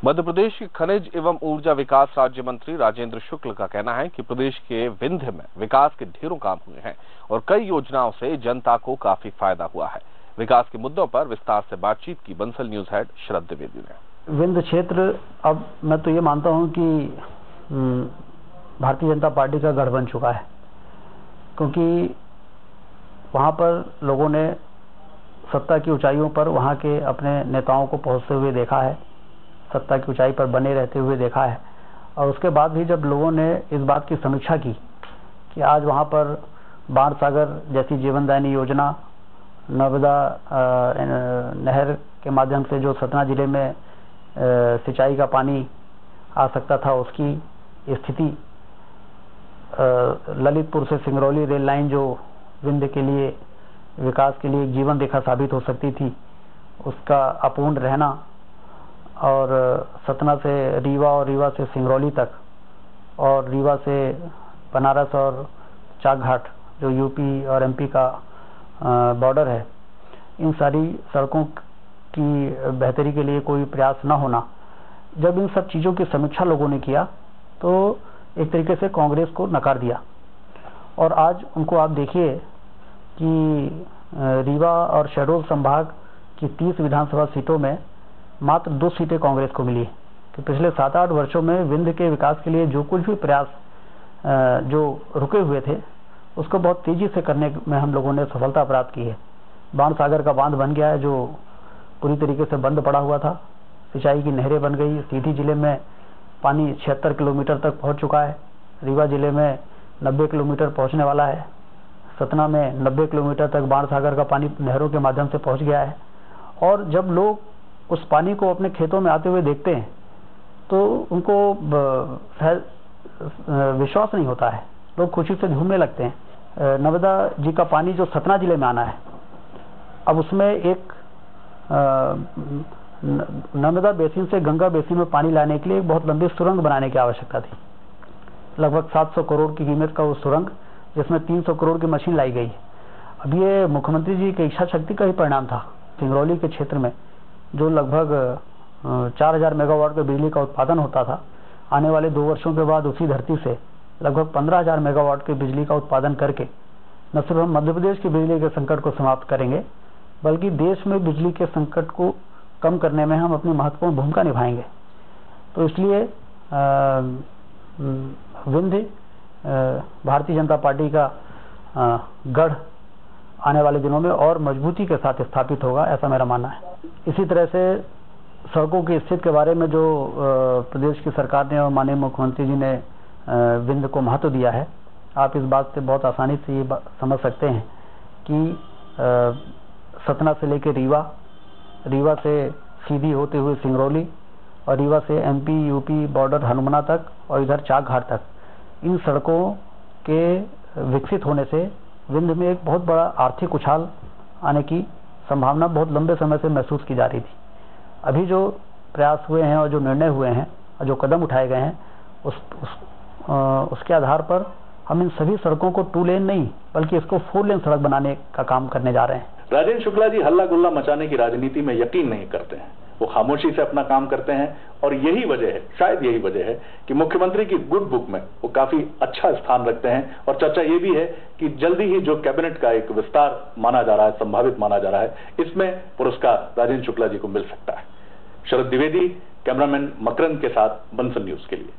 मध्य प्रदेश के खनिज एवं ऊर्जा विकास राज्य मंत्री राजेंद्र शुक्ल का कहना है कि प्रदेश के विंध्य में विकास के ढेरों काम हुए हैं और कई योजनाओं से जनता को काफी फायदा हुआ है। विकास के मुद्दों पर विस्तार से बातचीत की बंसल न्यूज हेड शरद द्विवेदी ने। विंध्य क्षेत्र अब मैं तो ये मानता हूं कि भारतीय जनता पार्टी का गढ़ बन चुका है, क्योंकि वहां पर लोगों ने सत्ता की ऊंचाइयों पर वहां के अपने नेताओं को पहुंचते हुए देखा है, सत्ता की ऊंचाई पर बने रहते हुए देखा है। और उसके बाद भी जब लोगों ने इस बात की समीक्षा की कि आज वहां पर बाणसागर जैसी जीवनदायिनी योजना, नर्मदा नहर के माध्यम से जो सतना जिले में सिंचाई का पानी आ सकता था, उसकी स्थिति, ललितपुर से सिंगरौली रेल लाइन जो विंध्य के लिए विकास के लिए एक जीवन रेखा साबित हो सकती थी, उसका अपूर्ण रहना, और सतना से रीवा और रीवा से सिंगरौली तक और रीवा से बनारस और चाकघाट जो यूपी और एमपी का बॉर्डर है, इन सारी सड़कों की बेहतरी के लिए कोई प्रयास न होना, जब इन सब चीज़ों की समीक्षा लोगों ने किया तो एक तरीके से कांग्रेस को नकार दिया। और आज उनको आप देखिए कि रीवा और शहडोल संभाग की 30 विधानसभा सीटों में मात्र 2 सीटें कांग्रेस को मिली कि पिछले 7-8 वर्षों में विंध्य के विकास के लिए जो कुछ भी प्रयास जो रुके हुए थे, उसको बहुत तेजी से करने में हम लोगों ने सफलता प्राप्त की है। बाणसागर का बांध बन गया है जो पूरी तरीके से बंद पड़ा हुआ था, सिंचाई की नहरें बन गई, सीधी जिले में पानी 76 किलोमीटर तक पहुंच चुका है, रीवा जिले में 90 किलोमीटर पहुंचने वाला है, सतना में 90 किलोमीटर तक बाणसागर का पानी नहरों के माध्यम से पहुंच गया है। और जब लोग उस पानी को अपने खेतों में आते हुए देखते हैं तो उनको विश्वास नहीं होता है, लोग खुशी से झूमने लगते हैं। नर्मदा जी का पानी जो सतना जिले में आना है, अब उसमें एक नर्मदा बेसिन से गंगा बेसिन में पानी लाने के लिए एक बहुत लंबी सुरंग बनाने की आवश्यकता थी। लगभग 700 करोड़ की कीमत का वो सुरंग, जिसमें 300 करोड़ की मशीन लाई गई। अब ये मुख्यमंत्री जी की इच्छा शक्ति का ही परिणाम था। सिंगरौली के क्षेत्र में जो लगभग 4000 मेगावाट के बिजली का उत्पादन होता था, आने वाले 2 वर्षों के बाद उसी धरती से लगभग 15000 मेगावाट के बिजली का उत्पादन करके न सिर्फ हम मध्य प्रदेश की बिजली के संकट को समाप्त करेंगे, बल्कि देश में बिजली के संकट को कम करने में हम अपनी महत्वपूर्ण भूमिका निभाएंगे। तो इसलिए विंध्य भारतीय जनता पार्टी का गढ़ आने वाले दिनों में और मजबूती के साथ स्थापित होगा, ऐसा मेरा मानना है। इसी तरह से सड़कों की स्थिति के बारे में जो प्रदेश की सरकार ने और माननीय मुख्यमंत्री जी ने विंध्य को महत्व दिया है, आप इस बात से बहुत आसानी से ये समझ सकते हैं कि सतना से लेकर रीवा, रीवा से सीधी होते हुए सिंगरौली और रीवा से एमपी यूपी बॉर्डर हनुमाना तक और इधर चाकघाट तक, इन सड़कों के विकसित होने से विंध्य में एक बहुत बड़ा आर्थिक उछाल आने की संभावना बहुत लंबे समय से महसूस की जा रही थी। अभी जो प्रयास हुए हैं और जो निर्णय हुए हैं और जो कदम उठाए गए हैं, उसके आधार पर हम इन सभी सड़कों को 2 लेन नहीं बल्कि इसको 4 लेन सड़क बनाने का काम करने जा रहे हैं। राजेंद्र शुक्ला जी हल्ला गुल्ला मचाने की राजनीति में यकीन नहीं करते हैं, वो खामोशी से अपना काम करते हैं। और यही वजह है, शायद यही वजह है कि मुख्यमंत्री की गुड बुक में वो काफी अच्छा स्थान रखते हैं। और चर्चा ये भी है कि जल्दी ही जो कैबिनेट का एक विस्तार माना जा रहा है, संभावित माना जा रहा है, इसमें पुरस्कार राजेंद्र शुक्ला जी को मिल सकता है। शरद द्विवेदी, कैमरामैन मकरंद के साथ बंसल न्यूज के लिए।